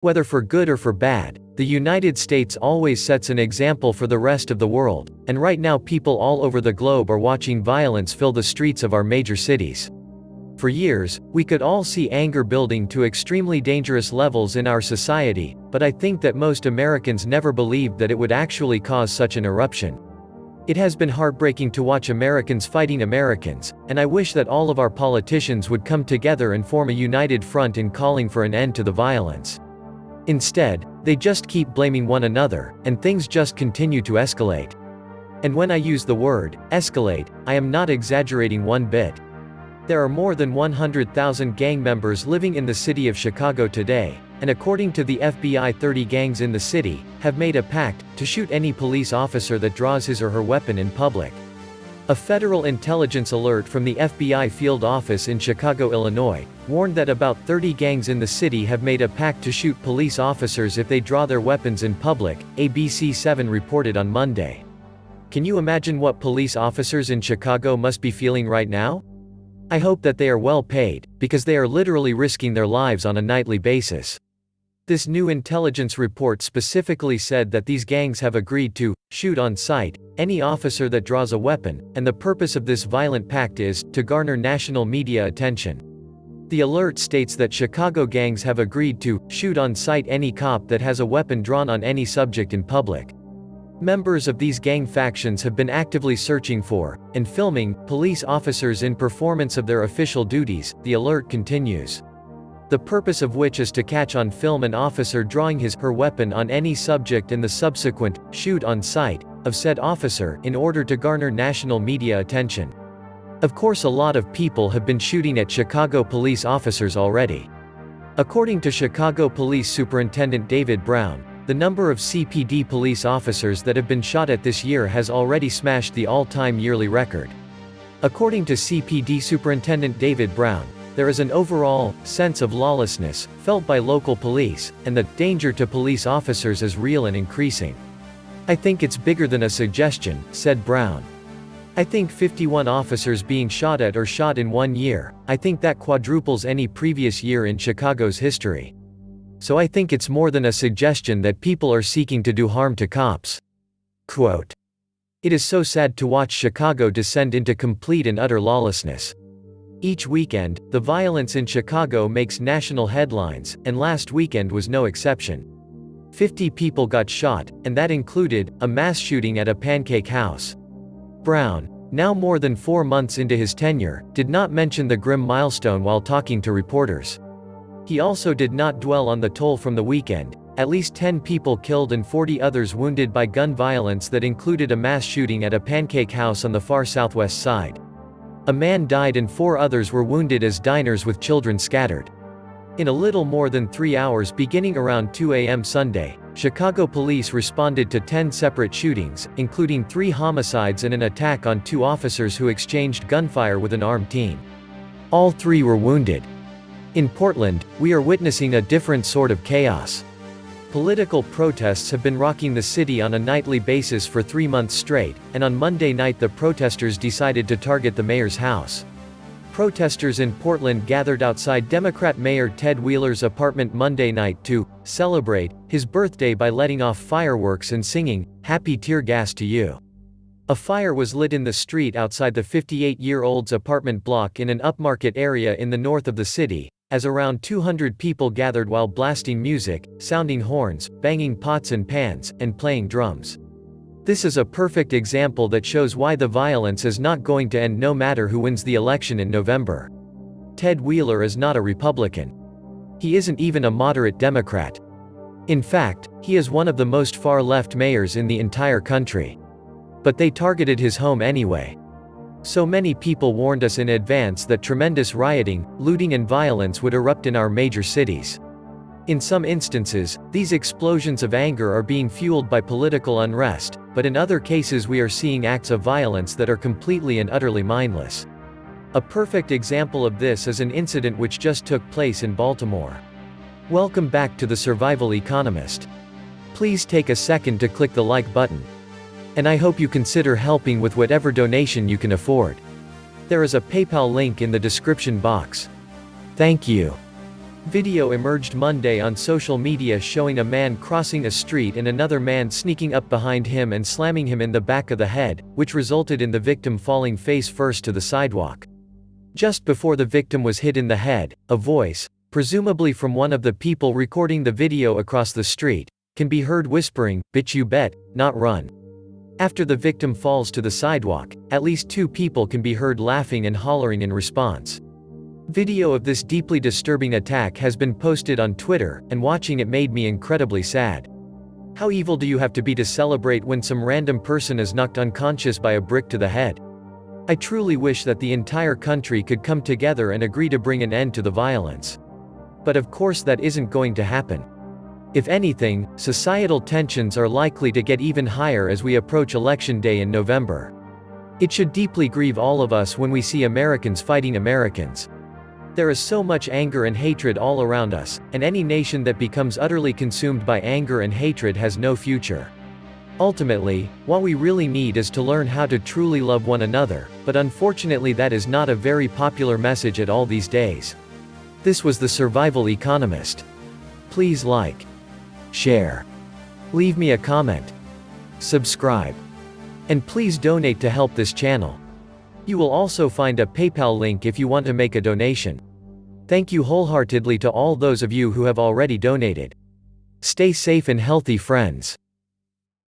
Whether for good or for bad, the United States always sets an example for the rest of the world, and right now people all over the globe are watching violence fill the streets of our major cities. For years, we could all see anger building to extremely dangerous levels in our society, but I think that most Americans never believed that it would actually cause such an eruption. It has been heartbreaking to watch Americans fighting Americans, and I wish that all of our politicians would come together and form a united front in calling for an end to the violence. Instead, they just keep blaming one another, and things just continue to escalate. And when I use the word escalate, I am not exaggerating one bit. There are more than 100,000 gang members living in the city of Chicago today, and according to the FBI, 30 gangs in the city have made a pact to shoot any police officer that draws his or her weapon in public. A federal intelligence alert from the FBI field office in Chicago, Illinois, warned that about 30 gangs in the city have made a pact to shoot police officers if they draw their weapons in public, ABC7 reported on Monday. Can you imagine what police officers in Chicago must be feeling right now? I hope that they are well paid, because they are literally risking their lives on a nightly basis. This new intelligence report specifically said that these gangs have agreed to shoot on sight any officer that draws a weapon, and the purpose of this violent pact is to garner national media attention. The alert states that Chicago gangs have agreed to shoot on sight any cop that has a weapon drawn on any subject in public. Members of these gang factions have been actively searching for and filming police officers in performance of their official duties, the alert continues. The purpose of which is to catch on film an officer drawing his/her weapon on any subject and the subsequent shoot on sight of said officer in order to garner national media attention. Of course, a lot of people have been shooting at Chicago police officers already. According to Chicago Police Superintendent David Brown, the number of CPD police officers that have been shot at this year has already smashed the all-time yearly record. According to CPD Superintendent David Brown, there is an overall sense of lawlessness felt by local police, and the danger to police officers is real and increasing. I think it's bigger than a suggestion, said Brown. I think 51 officers being shot at or shot in 1 year, I think that quadruples any previous year in Chicago's history. So I think it's more than a suggestion that people are seeking to do harm to cops. Quote, "It is so sad to watch Chicago descend into complete and utter lawlessness. Each weekend, the violence in Chicago makes national headlines, and last weekend was no exception. 50 people got shot, and that included a mass shooting at a pancake house." Brown, now more than 4 months into his tenure, did not mention the grim milestone while talking to reporters. He also did not dwell on the toll from the weekend, at least 10 people killed and 40 others wounded by gun violence that included a mass shooting at a pancake house on the far southwest side. A man died and 4 others were wounded as diners with children scattered. In a little more than 3 hours beginning around 2 a.m. Sunday, Chicago police responded to 10 separate shootings, including 3 homicides and an attack on 2 officers who exchanged gunfire with an armed team. All 3 were wounded. In Portland, we are witnessing a different sort of chaos. Political protests have been rocking the city on a nightly basis for 3 months straight, and on Monday night the protesters decided to target the mayor's house. Protesters in Portland gathered outside Democrat Mayor Ted Wheeler's apartment Monday night to celebrate his birthday by letting off fireworks and singing, "Happy Tear Gas to You." A fire was lit in the street outside the 58-year-old's apartment block in an upmarket area in the north of the city, as around 200 people gathered while blasting music, sounding horns, banging pots and pans, and playing drums. This is a perfect example that shows why the violence is not going to end no matter who wins the election in November. Ted Wheeler is not a Republican. He isn't even a moderate Democrat. In fact, he is one of the most far-left mayors in the entire country. But they targeted his home anyway. So many people warned us in advance that tremendous rioting, looting and violence would erupt in our major cities. In some instances, these explosions of anger are being fueled by political unrest, but in other cases we are seeing acts of violence that are completely and utterly mindless. A perfect example of this is an incident which just took place in Baltimore. Welcome back to the Survival Economist. Please take a second to click the like button. And I hope you consider helping with whatever donation you can afford. There is a PayPal link in the description box. Thank you. Video emerged Monday on social media showing a man crossing a street and another man sneaking up behind him and slamming him in the back of the head, which resulted in the victim falling face first to the sidewalk. Just before the victim was hit in the head, a voice, presumably from one of the people recording the video across the street, can be heard whispering, "Bitch you bet, not run." After the victim falls to the sidewalk, at least 2 people can be heard laughing and hollering in response. Video of this deeply disturbing attack has been posted on Twitter, and watching it made me incredibly sad. How evil do you have to be to celebrate when some random person is knocked unconscious by a brick to the head? I truly wish that the entire country could come together and agree to bring an end to the violence. But of course that isn't going to happen. If anything, societal tensions are likely to get even higher as we approach Election Day in November. It should deeply grieve all of us when we see Americans fighting Americans. There is so much anger and hatred all around us, and any nation that becomes utterly consumed by anger and hatred has no future. Ultimately, what we really need is to learn how to truly love one another, but unfortunately that is not a very popular message at all these days. This was the Survival Economist. Please like, share, leave me a comment, subscribe, and please donate to help this channel. You will also find a PayPal link if you want to make a donation. Thank you wholeheartedly to all those of you who have already donated. Stay safe and healthy, friends.